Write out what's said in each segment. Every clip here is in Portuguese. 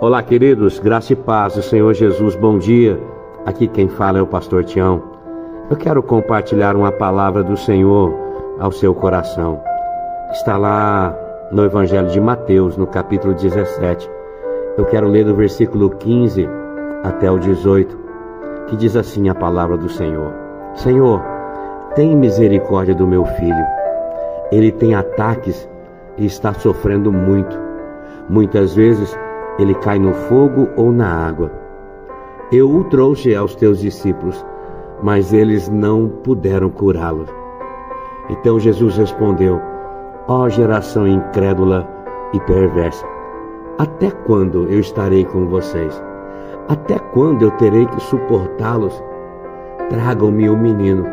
Olá, queridos, graça e paz do Senhor Jesus, bom dia. Aqui quem fala é o pastor Tião. Eu quero compartilhar uma palavra do Senhor ao seu coração. Está lá no Evangelho de Mateus, no capítulo 17. Eu quero ler do versículo 15 até o 18, que diz assim a palavra do Senhor: Senhor, tem misericórdia do meu filho. Ele tem ataques e está sofrendo muito. Muitas vezes ele cai no fogo ou na água. Eu o trouxe aos teus discípulos, mas eles não puderam curá-lo. Então Jesus respondeu: ó geração incrédula e perversa, até quando eu estarei com vocês? Até quando eu terei que suportá-los? Tragam-me o menino.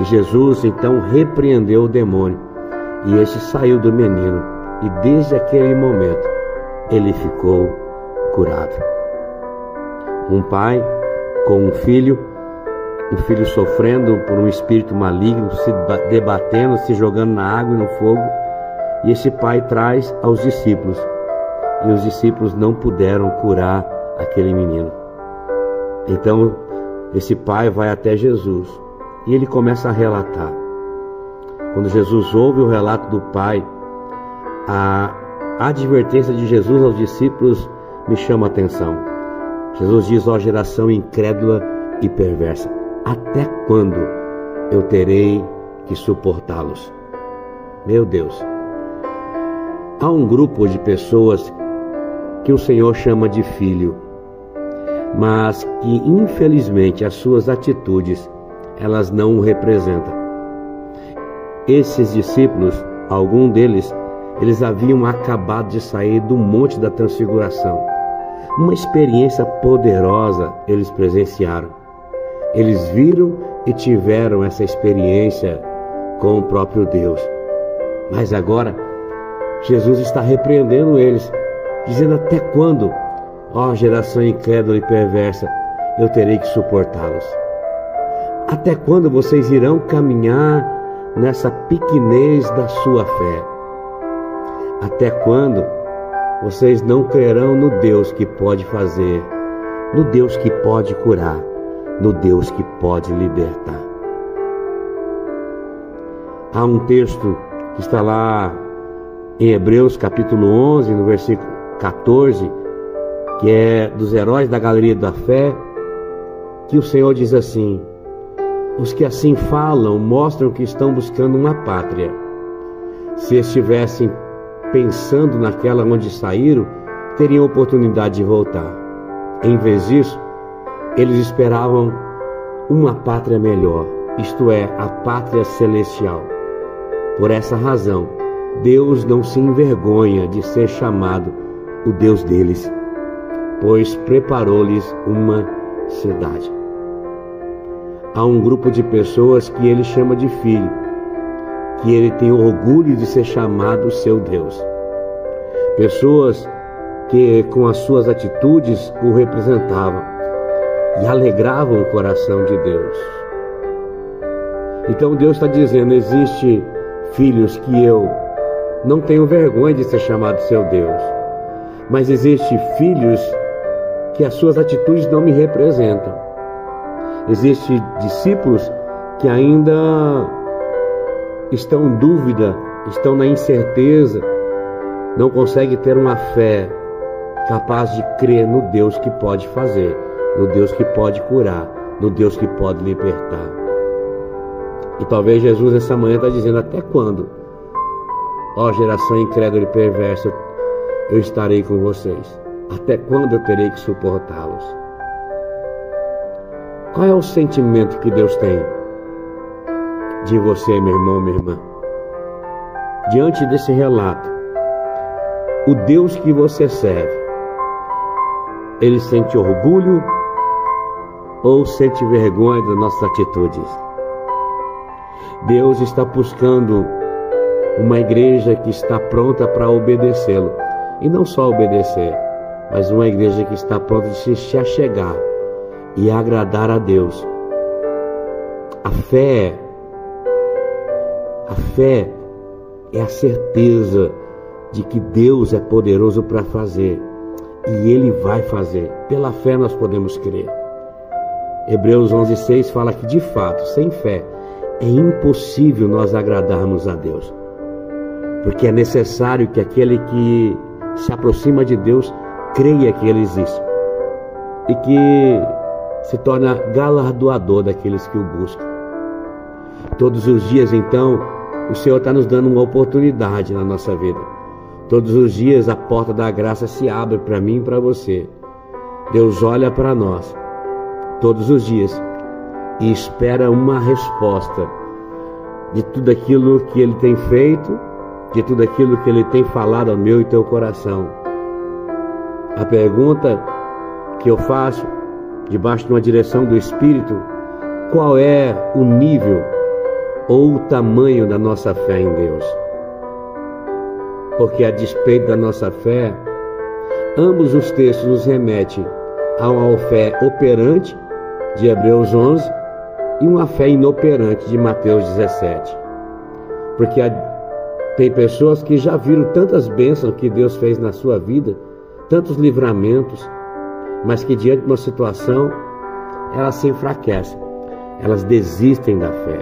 E Jesus então repreendeu o demônio, e este saiu do menino, e desde aquele momento ele ficou curado. Um pai com um filho sofrendo por um espírito maligno, se debatendo, se jogando na água e no fogo, e esse pai traz aos discípulos, e os discípulos não puderam curar aquele menino. Então esse pai vai até Jesus e ele começa a relatar. Quando Jesus ouve o relato do pai, a advertência de Jesus aos discípulos me chama a atenção. Jesus diz: ó geração incrédula e perversa, até quando eu terei que suportá-los? Meu Deus! Há um grupo de pessoas que o Senhor chama de filho, mas que infelizmente as suas atitudes elas não o representam. Esses discípulos, algum deles, eles haviam acabado de sair do Monte da Transfiguração. Uma experiência poderosa eles presenciaram. Eles viram e tiveram essa experiência com o próprio Deus. Mas agora, Jesus está repreendendo eles, dizendo: até quando, ó geração incrédula e perversa, eu terei que suportá-los? Até quando vocês irão caminhar nessa pequenez da sua fé? Até quando vocês não crerão no Deus que pode fazer, no Deus que pode curar, no Deus que pode libertar? Há um texto que está lá em Hebreus capítulo 11, no versículo 14, que é dos heróis da galeria da fé, que o Senhor diz assim: os que assim falam mostram que estão buscando uma pátria. Se estivessem pensando naquela onde saíram, teriam oportunidade de voltar. Em vez disso, eles esperavam uma pátria melhor, isto é, a pátria celestial. Por essa razão, Deus não se envergonha de ser chamado o Deus deles, pois preparou-lhes uma cidade. Há um grupo de pessoas que ele chama de filho, que ele tem orgulho de ser chamado seu Deus. Pessoas que com as suas atitudes o representavam e alegravam o coração de Deus. Então Deus está dizendo: existe filhos que eu não tenho vergonha de ser chamado seu Deus, mas existe filhos que as suas atitudes não me representam. Existem discípulos que ainda estão em dúvida, estão na incerteza, não conseguem ter uma fé capaz de crer no Deus que pode fazer, no Deus que pode curar, no Deus que pode libertar. E talvez Jesus essa manhã está dizendo: até quando, ó geração incrédula e perversa, eu estarei com vocês? Até quando eu terei que suportá-los? Qual é o sentimento que Deus tem de você, meu irmão, minha irmã? Diante desse relato, o Deus que você serve, ele sente orgulho ou sente vergonha das nossas atitudes? Deus está buscando uma igreja que está pronta para obedecê-lo. E não só obedecer, mas uma igreja que está pronta de se achegar e agradar a Deus. A fé é a certeza de que Deus é poderoso para fazer. e Ele vai fazer. Pela fé nós podemos crer. Hebreus 11:6 fala que, de fato, sem fé, é impossível nós agradarmos a Deus. Porque é necessário que aquele que se aproxima de Deus creia que Ele existe. E que se torna galardoador daqueles que o buscam. Todos os dias, então, o Senhor está nos dando uma oportunidade na nossa vida. Todos os dias a porta da graça se abre para mim e para você. Deus olha para nós todos os dias e espera uma resposta de tudo aquilo que Ele tem feito, de tudo aquilo que Ele tem falado ao meu e teu coração. A pergunta que eu faço, debaixo de uma direção do Espírito, qual é o nível ou o tamanho da nossa fé em Deus? Porque a despeito da nossa fé, ambos os textos nos remetem a uma fé operante de Hebreus 11 e uma fé inoperante de Mateus 17. Porque tem pessoas que já viram tantas bênçãos que Deus fez na sua vida, tantos livramentos, mas que diante de uma situação elas se enfraquecem, elas desistem da fé.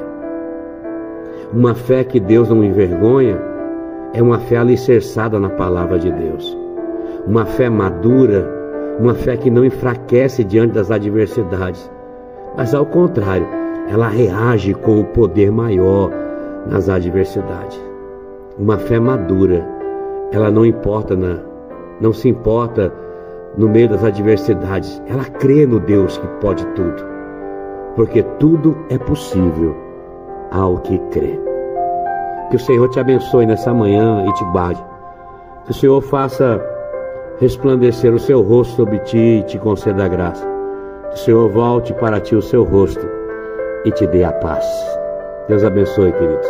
Uma fé que Deus não envergonha é uma fé alicerçada na palavra de Deus. Uma fé madura, uma fé que não enfraquece diante das adversidades, mas ao contrário, ela reage com o poder maior nas adversidades. Uma fé madura, ela não se importa no meio das adversidades, ela crê no Deus que pode tudo, porque tudo é possível ao que crê. Que o Senhor te abençoe nessa manhã e te guarde. Que o Senhor faça resplandecer o seu rosto sobre ti e te conceda a graça. Que o Senhor volte para ti o seu rosto e te dê a paz. Deus abençoe, queridos.